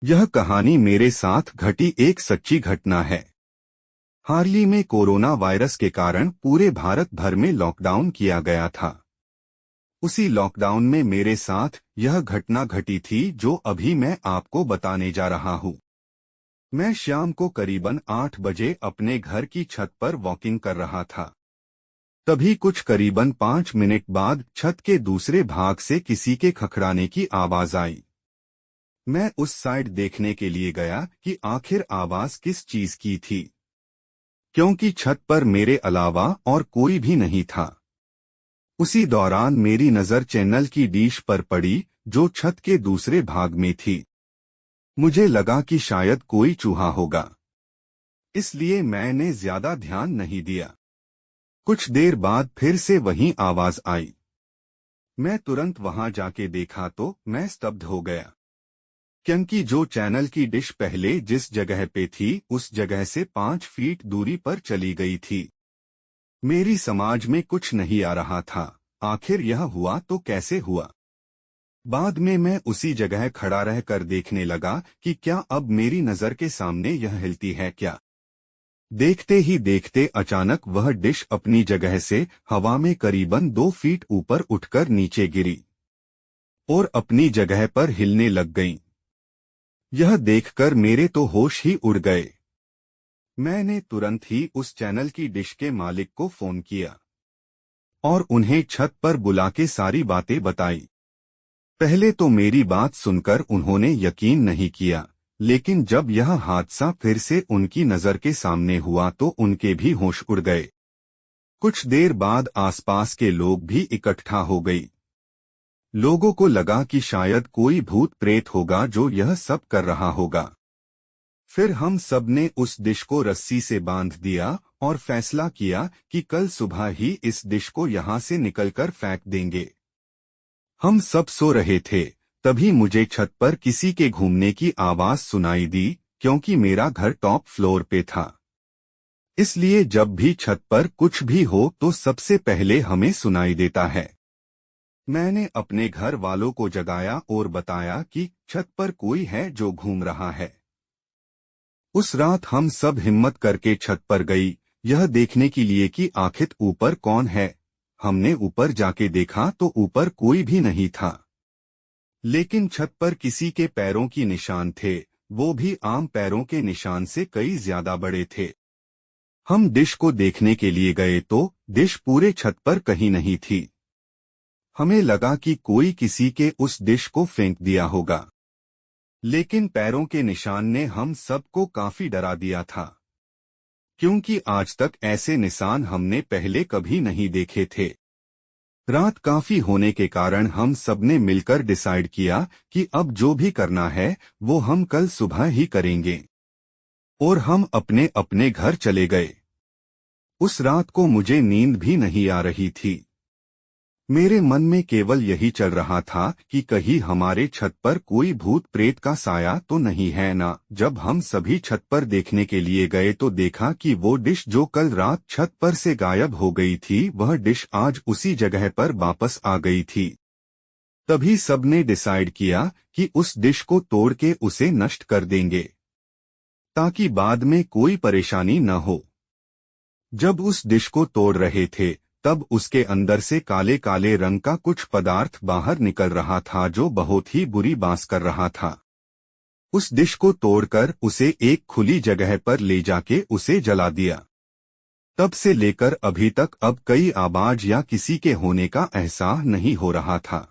यह कहानी मेरे साथ घटी एक सच्ची घटना है। हाल ही में कोरोना वायरस के कारण पूरे भारत भर में लॉकडाउन किया गया था। उसी लॉकडाउन में मेरे साथ यह घटना घटी थी जो अभी मैं आपको बताने जा रहा हूँ। मैं शाम को करीबन 8 बजे अपने घर की छत पर वॉकिंग कर रहा था। तभी कुछ करीबन 5 मिनट बाद छत के दूसरे भाग से किसी के खखड़ाने की आवाज आई। मैं उस साइड देखने के लिए गया कि आखिर आवाज किस चीज की थी, क्योंकि छत पर मेरे अलावा और कोई भी नहीं था। उसी दौरान मेरी नजर चैनल की डिश पर पड़ी जो छत के दूसरे भाग में थी। मुझे लगा कि शायद कोई चूहा होगा, इसलिए मैंने ज्यादा ध्यान नहीं दिया। कुछ देर बाद फिर से वही आवाज आई। मैं तुरंत वहां जाके देखा तो मैं स्तब्ध हो गया, क्योंकि जो चैनल की डिश पहले जिस जगह पे थी उस जगह से 5 फीट दूरी पर चली गई थी। मेरी समझ में कुछ नहीं आ रहा था, आखिर यह हुआ तो कैसे हुआ। बाद में मैं उसी जगह खड़ा रहकर देखने लगा कि क्या अब मेरी नजर के सामने यह हिलती है क्या। देखते ही देखते अचानक वह डिश अपनी जगह से हवा में करीबन 2 फीट ऊपर उठकर नीचे गिरी और अपनी जगह पर हिलने लग गई। यह देखकर मेरे तो होश ही उड़ गए। मैंने तुरंत ही उस चैनल की डिश के मालिक को फोन किया और उन्हें छत पर बुला के सारी बातें बताई। पहले तो मेरी बात सुनकर उन्होंने यकीन नहीं किया, लेकिन जब यह हादसा फिर से उनकी नजर के सामने हुआ तो उनके भी होश उड़ गए। कुछ देर बाद आसपास के लोग भी इकट्ठा हो गई। लोगों को लगा कि शायद कोई भूत प्रेत होगा जो यह सब कर रहा होगा। फिर हम सब ने उस डिश को रस्सी से बांध दिया और फैसला किया कि कल सुबह ही इस डिश को यहाँ से निकलकर फेंक देंगे। हम सब सो रहे थे, तभी मुझे छत पर किसी के घूमने की आवाज सुनाई दी, क्योंकि मेरा घर टॉप फ्लोर पे था। इसलिए जब भी छत पर कुछ भी हो तो सबसे पहले हमें सुनाई देता है। मैंने अपने घर वालों को जगाया और बताया कि छत पर कोई है जो घूम रहा है। उस रात हम सब हिम्मत करके छत पर गई, यह देखने के लिए कि आखिर ऊपर कौन है। हमने ऊपर जाके देखा तो ऊपर कोई भी नहीं था, लेकिन छत पर किसी के पैरों की निशान थे, वो भी आम पैरों के निशान से कई ज्यादा बड़े थे। हम डिश को देखने के लिए गए तो डिश पूरे छत पर कहीं नहीं थी। हमें लगा कि कोई किसी के उस डिश को फेंक दिया होगा, लेकिन पैरों के निशान ने हम सबको काफी डरा दिया था, क्योंकि आज तक ऐसे निशान हमने पहले कभी नहीं देखे थे। रात काफी होने के कारण हम सबने मिलकर डिसाइड किया कि अब जो भी करना है वो हम कल सुबह ही करेंगे, और हम अपने अपने घर चले गए। उस रात को मुझे नींद भी नहीं आ रही थी। मेरे मन में केवल यही चल रहा था कि कहीं हमारे छत पर कोई भूत प्रेत का साया तो नहीं है ना। जब हम सभी छत पर देखने के लिए गए तो देखा कि वो डिश जो कल रात छत पर से गायब हो गई थी वह डिश आज उसी जगह पर वापस आ गई थी। तभी सबने डिसाइड किया कि उस डिश को तोड़ के उसे नष्ट कर देंगे, ताकि बाद में कोई परेशानी न हो। जब उस डिश को तोड़ रहे थे तब उसके अंदर से काले काले रंग का कुछ पदार्थ बाहर निकल रहा था जो बहुत ही बुरी बांस कर रहा था। उस डिश को तोड़कर उसे एक खुली जगह पर ले जाके उसे जला दिया। तब से लेकर अभी तक अब कई आवाज या किसी के होने का एहसास नहीं हो रहा था।